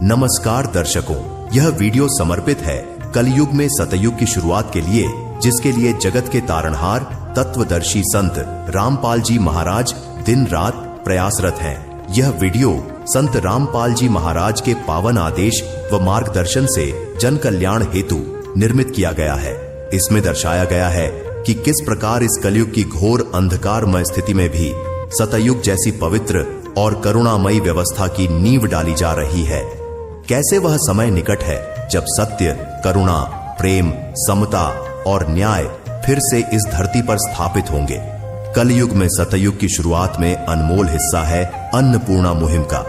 नमस्कार दर्शकों, यह वीडियो समर्पित है कलयुग में सतयुग की शुरुआत के लिए, जिसके लिए जगत के तारणहार तत्वदर्शी संत रामपाल जी महाराज दिन रात प्रयासरत हैं। यह वीडियो संत रामपाल जी महाराज के पावन आदेश व मार्गदर्शन से जन कल्याण हेतु निर्मित किया गया है। इसमें दर्शाया गया है कि किस प्रकार इस कलयुग की घोर अंधकारमय स्थिति में भी सतयुग जैसी पवित्र और करुणामयी व्यवस्था की नींव डाली जा रही है। कैसे वह समय निकट है जब सत्य, करुणा, प्रेम, समता और न्याय फिर से इस धरती पर स्थापित होंगे। कलयुग में सतयुग की शुरुआत में अनमोल हिस्सा है अन्नपूर्णा मुहिम का,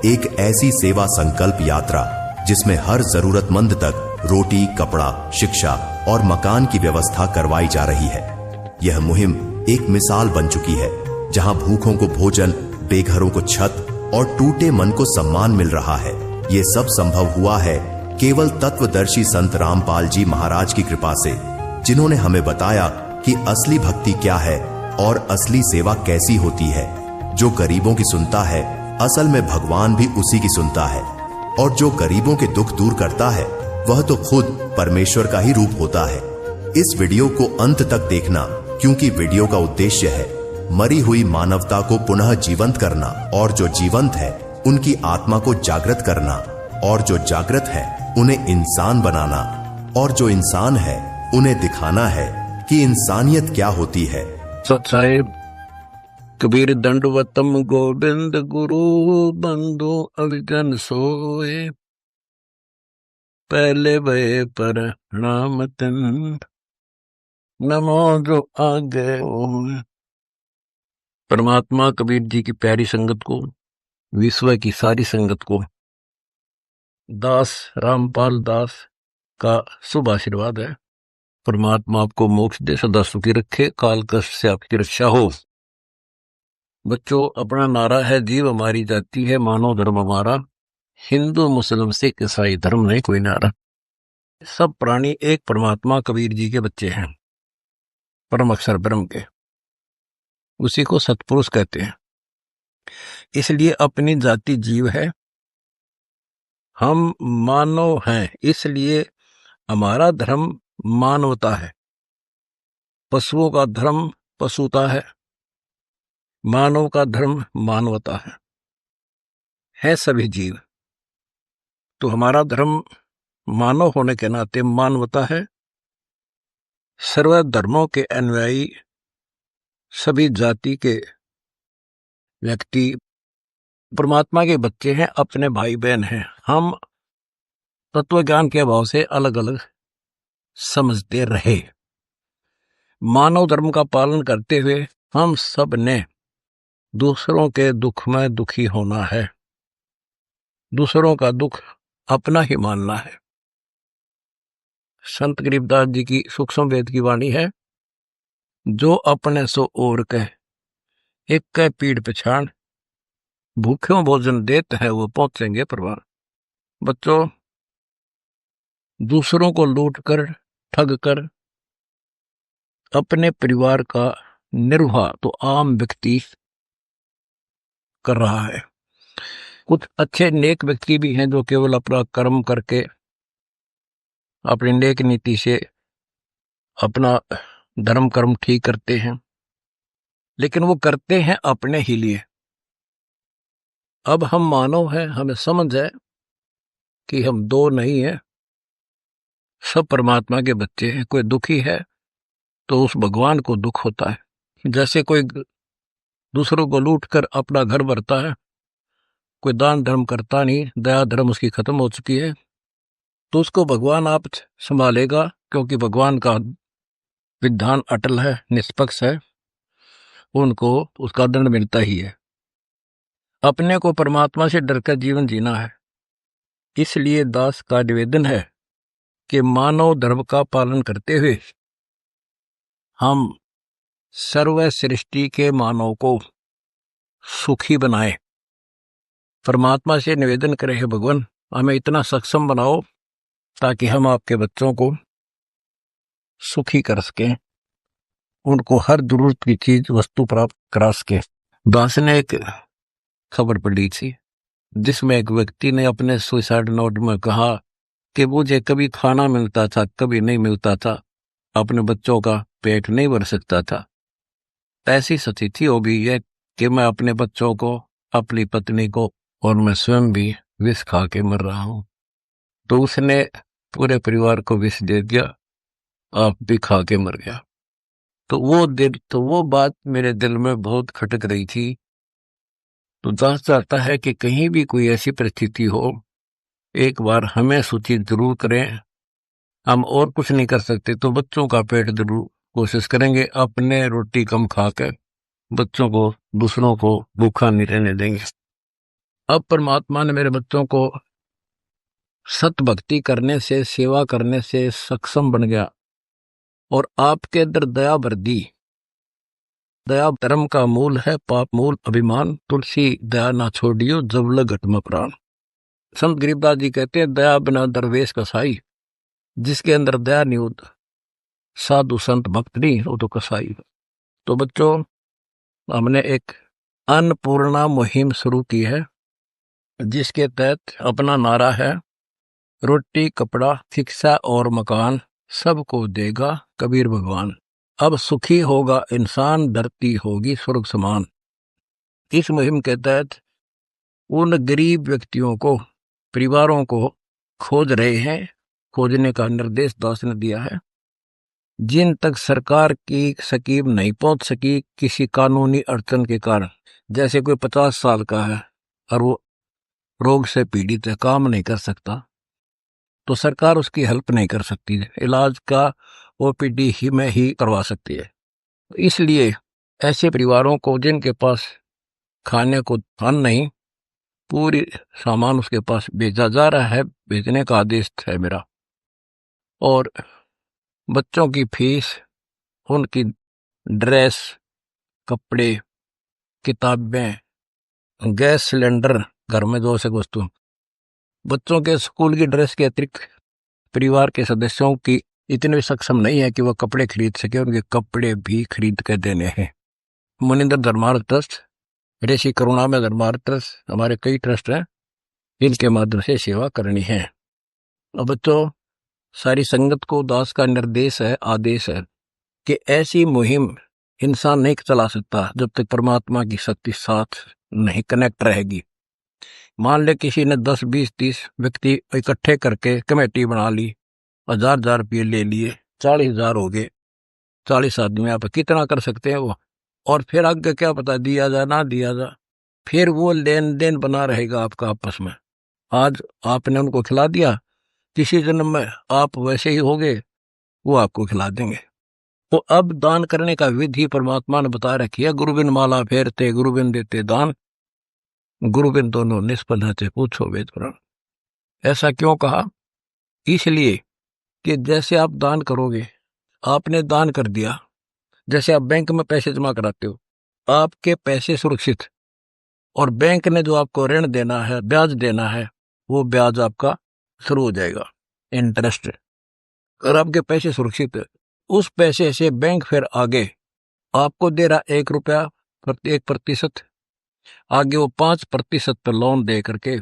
एक ऐसी सेवा संकल्प यात्रा जिसमें हर जरूरतमंद तक रोटी, कपड़ा, शिक्षा और मकान की व्यवस्था करवाई जा रही है। यह मुहिम एक मिसाल बन चुकी है, जहां भूखों को भोजन, बेघरों को छत और टूटे मन को सम्मान मिल रहा है। ये सब संभव हुआ है केवल तत्वदर्शी संत रामपाल जी महाराज की कृपा से, जिन्होंने हमें बताया कि असली भक्ति क्या है और असली सेवा कैसी होती है। जो गरीबों की सुनता है, असल में भगवान भी उसी की सुनता है, और जो गरीबों के दुख दूर करता है वह तो खुद परमेश्वर का ही रूप होता है। इस वीडियो को अंत तक देखना, क्योंकि वीडियो का उद्देश्य है मरी हुई मानवता को पुनः जीवंत करना, और जो जीवंत है उनकी आत्मा को जागृत करना, और जो जागृत है उन्हें इंसान बनाना, और जो इंसान है उन्हें दिखाना है कि इंसानियत क्या होती है। सत साहिब कबीर दंडवतम गोविंद गुरु बंधु अविगन सोए, पहले वे पर नाम तिन नमो जो आगे ओए। परमात्मा कबीर जी की प्यारी संगत को, विश्व की सारी संगत को दास रामपाल दास का शुभ आशीर्वाद है। परमात्मा आपको मोक्ष दे, सदा सुखी रखे, काल कष्ट से आपकी रक्षा हो। बच्चों, अपना नारा है जीव हमारी जाति है, मानव धर्म हमारा, हिंदू मुस्लिम सिख ईसाई धर्म नहीं कोई नारा। सब प्राणी एक परमात्मा कबीर जी के बच्चे हैं, परम अक्षर ब्रह्म के, उसी को सतपुरुष कहते हैं। इसलिए अपनी जाति जीव है, हम मानव हैं, इसलिए हमारा धर्म मानवता है। पशुओं का धर्म पशुता है, मानव का धर्म मानवता है सभी जीव। तो हमारा धर्म मानव होने के नाते मानवता है। सर्व धर्मों के अनुयायी सभी जाति के व्यक्ति परमात्मा के बच्चे हैं, अपने भाई बहन हैं। हम तत्व ज्ञान के अभाव से अलग अलग समझते रहे। मानव धर्म का पालन करते हुए हम सब ने दूसरों के दुख में दुखी होना है, दूसरों का दुख अपना ही मानना है। संत गरीबदास जी की सूक्ष्म वेद की वाणी है, जो अपने सो और कह एक कह पीड़ पछाड़, भूखों भोजन देते हैं वो पहुंचेंगे परवान। बच्चों, दूसरों को लूट कर, ठग कर अपने परिवार का निर्वाह तो आम व्यक्ति कर रहा है। कुछ अच्छे नेक व्यक्ति भी हैं जो केवल अपना कर्म करके, अपनी नेक नीति से अपना धर्म कर्म ठीक करते हैं, लेकिन वो करते हैं अपने ही लिए। अब हम मानव हैं, हमें समझ है कि हम दो नहीं है, सब परमात्मा के बच्चे हैं। कोई दुखी है तो उस भगवान को दुख होता है। जैसे कोई दूसरों को लूट कर अपना घर भरता है, कोई दान धर्म करता नहीं, दया धर्म उसकी खत्म हो चुकी है, तो उसको भगवान आप संभालेगा, क्योंकि भगवान का विधान अटल है, निष्पक्ष है, उनको उसका दंड मिलता ही है। अपने को परमात्मा से डरकर जीवन जीना है। इसलिए दास का निवेदन है कि मानव धर्म का पालन करते हुए हम सर्व सृष्टि के मानव को सुखी बनाए। परमात्मा से निवेदन करें, हे भगवान हमें इतना सक्षम बनाओ ताकि हम आपके बच्चों को सुखी कर सकें, उनको हर जरूरत की चीज वस्तु प्राप्त करा सके। दास ने एक खबर पढ़ी थी, जिसमें एक व्यक्ति ने अपने सुसाइड नोट में कहा कि मुझे कभी खाना मिलता था, कभी नहीं मिलता था, अपने बच्चों का पेट नहीं भर सकता था। ऐसी स्थिति हो गई है कि मैं अपने बच्चों को, अपनी पत्नी को और मैं स्वयं भी विष खा के मर रहा हूं। तो उसने पूरे परिवार को विष दे दिया, आप भी खा के मर गया। तो वो बात मेरे दिल में बहुत खटक रही थी। तो जांच चाहता है कि कहीं भी कोई ऐसी परिस्थिति हो, एक बार हमें सूचित जरूर करें। हम और कुछ नहीं कर सकते तो बच्चों का पेट जरूर कोशिश करेंगे, अपने रोटी कम खाकर बच्चों को, दूसरों को भूखा नहीं रहने देंगे। अब परमात्मा ने मेरे बच्चों को सत भक्ति करने से, सेवा करने से सक्षम बन गया और आपके अंदर दया भर दी। दया धर्म का मूल है, पाप मूल अभिमान, तुलसी दया ना छोड़ियो, जब लग घट में प्राण। संत गरीबदास जी कहते हैं, दया बिना दरवेश कसाई। जिसके अंदर दया नहीं होता, साधु संत भक्त नहीं, वो तो कसाई। तो बच्चों, हमने एक अन्नपूर्णा मुहिम शुरू की है, जिसके तहत अपना नारा है, रोटी कपड़ा शिक्षा और मकान सबको देगा कबीर भगवान। अब सुखी होगा इंसान, धरती होगी स्वर्ग समान। इस मुहिम के तहत उन गरीब व्यक्तियों को, परिवारों को खोज रहे हैं, खोजने का निर्देश दास ने दिया है, जिन तक सरकार की स्कीम नहीं पहुंच सकी किसी कानूनी अड़चन के कारण। जैसे कोई 50 साल का है और वो रोग से पीड़ित है, काम नहीं कर सकता, तो सरकार उसकी हेल्प नहीं कर सकती है, इलाज का ओपीडी ही में ही करवा सकती है। इसलिए ऐसे परिवारों को जिनके पास खाने को धन नहीं, पूरी सामान उसके पास भेजा जा रहा है, भेजने का आदेश है मेरा। और बच्चों की फीस, उनकी ड्रेस, कपड़े, किताबें, गैस सिलेंडर, घर में 2 वस्तु, बच्चों के स्कूल की ड्रेस के अतिरिक्त परिवार के सदस्यों की इतने सक्षम नहीं है कि वह कपड़े खरीद सके, उनके कपड़े भी खरीद के देने हैं। मुनिंदर धर्मार्थ ट्रस्ट, ऋषि करुणा में धर्मार्थ ट्रस्ट, हमारे कई ट्रस्ट हैं, इनके माध्यम से सेवा करनी है। अब बच्चों, सारी संगत को दास का निर्देश है, आदेश है कि ऐसी मुहिम इंसान नहीं चला सकता जब तक परमात्मा की शक्ति साथ नहीं कनेक्ट रहेगी। मान ले किसी ने 10, 20, 30 व्यक्ति इकट्ठे करके कमेटी बना ली, 1000 रुपये ले लिए, 40,000 हो गए, 40 आदमी आप कितना कर सकते हैं वो। और फिर आगे क्या पता दिया जाए ना दिया जाए, फिर वो लेन देन बना रहेगा आपका आपस में। आज आपने उनको खिला दिया, किसी जन्म में आप वैसे ही होगे, वो आपको खिला देंगे। तो अब दान करने का विधि परमात्मा ने बता रखी है, गुरुबिन माला फेरते गुरुबिन देते दान, गुरुबिन दोनों निष्फल रहते पूछो वेद पुराण। ऐसा क्यों कहा? इसलिए कि जैसे आप दान करोगे, आपने दान कर दिया, जैसे आप बैंक में पैसे जमा कराते हो, आपके पैसे सुरक्षित, और बैंक ने जो आपको ऋण देना है, ब्याज देना है, वो ब्याज आपका शुरू हो जाएगा, इंटरेस्ट। और आपके पैसे सुरक्षित है, उस पैसे से बैंक फिर आगे आपको दे रहा 1 रुपया 1%, आगे वो 5% पर लोन दे करके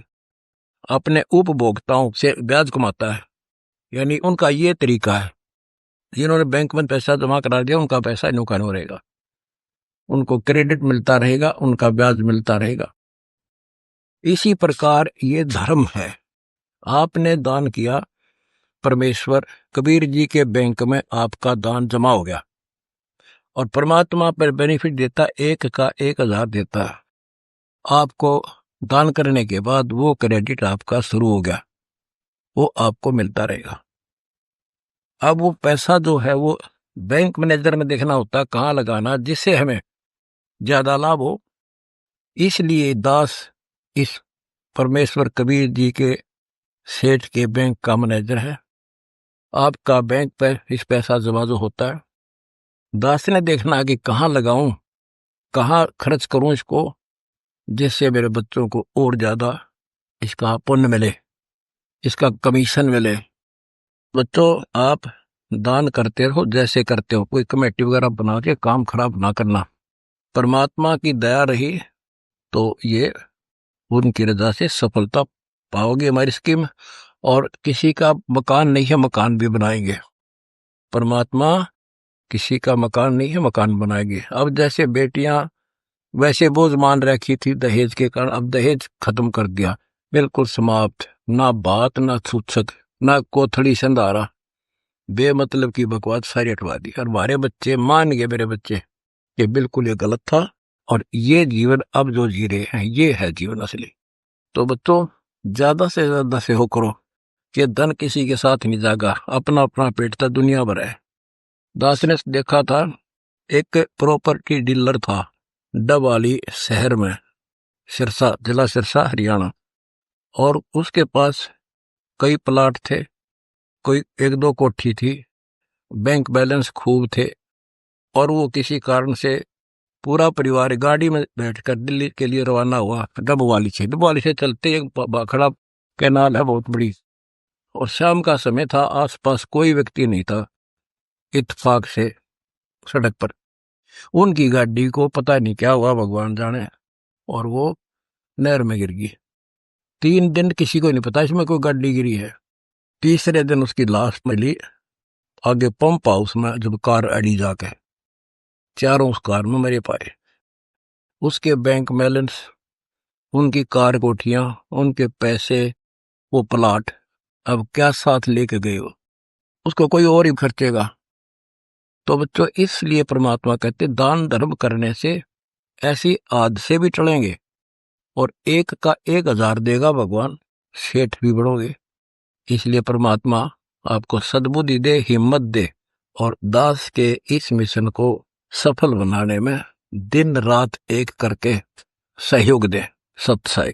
अपने उपभोक्ताओं से ब्याज कमाता है। यानी उनका ये तरीका है, जिन्होंने बैंक में पैसा जमा करा दिया उनका पैसा नुका नहीं रहेगा, उनको क्रेडिट मिलता रहेगा, उनका ब्याज मिलता रहेगा। इसी प्रकार ये धर्म है। आपने दान किया, परमेश्वर कबीर जी के बैंक में आपका दान जमा हो गया, और परमात्मा पर बेनिफिट देता, 1 का 1000 देता है आपको। दान करने के बाद वो क्रेडिट आपका शुरू हो गया, वो आपको मिलता रहेगा। अब वो पैसा जो है वो बैंक मैनेजर ने देखना होता कहाँ लगाना, जिससे हमें ज्यादा लाभ हो। इसलिए दास इस परमेश्वर कबीर जी के सेठ के बैंक का मैनेजर है। आपका बैंक पर इस पैसा जमा जो होता है, दास ने देखना कि कहाँ लगाऊं, कहाँ खर्च करूं इसको, जिससे मेरे बच्चों को और ज्यादा इसका पुण्य मिले, इसका कमीशन मिले। बच्चों, आप दान करते रहो जैसे करते हो, कोई कमेटी वगैरह बना के काम खराब ना करना। परमात्मा की दया रही तो ये उनकी रजा से सफलता पाओगे हमारी स्कीम। और किसी का मकान नहीं है, मकान भी बनाएंगे। परमात्मा किसी का मकान नहीं है, मकान बनाएंगे। अब जैसे बेटियां वैसे बोझ मान रखी थी दहेज के कारण, अब दहेज खत्म कर दिया, बिल्कुल समाप्त। ना बात, ना छूछक, ना कोथड़ी संधारा, बेमतलब की बकवास सारी हटवा दी। और हमारे बच्चे मान गए, मेरे बच्चे, कि बिल्कुल ये गलत था और ये जीवन अब जो जी रहे हैं ये है जीवन असली। तो बच्चों, ज्यादा से ज्यादा सेहो करो कि धन किसी के साथ नहीं जागा, अपना अपना पेट था, दुनिया भर है। दास ने देखा था, एक प्रॉपर्टी डीलर था डबवाली शहर में, सिरसा, जिला सिरसा, हरियाणा। और उसके पास कई प्लाट थे, कोई 1-2 कोठी थी, बैंक बैलेंस खूब थे। और वो किसी कारण से पूरा परिवार गाड़ी में बैठकर दिल्ली के लिए रवाना हुआ, डबवाली से चलते एक भाखड़ा कैनाल है बहुत बड़ी, और शाम का समय था, आसपास कोई व्यक्ति नहीं था। इत्तेफाक से सड़क पर उनकी गाड़ी को पता नहीं क्या हुआ, भगवान जाने, और वो नहर में गिर गई। 3 दिन किसी को नहीं पता इसमें कोई गाड़ी गिरी है। तीसरे दिन उसकी लाश मिली आगे पंप हाउस में, जब कार अड़ी जाके, चारों उस कार में मरे पाए। उसके बैंक बैलेंस, उनकी कार, कोठियां, उनके पैसे, वो प्लाट, अब क्या साथ लेके गए हो, उसको कोई और ही खर्चेगा। तो बच्चों, इसलिए परमात्मा कहते दान धर्म करने से ऐसी आद से भी टलेंगे, और 1 का 1000 देगा भगवान, सेठ भी बढ़ोगे। इसलिए परमात्मा आपको सद्बुद्धि दे, हिम्मत दे, और दास के इस मिशन को सफल बनाने में दिन रात एक करके सहयोग दे। सत्संग।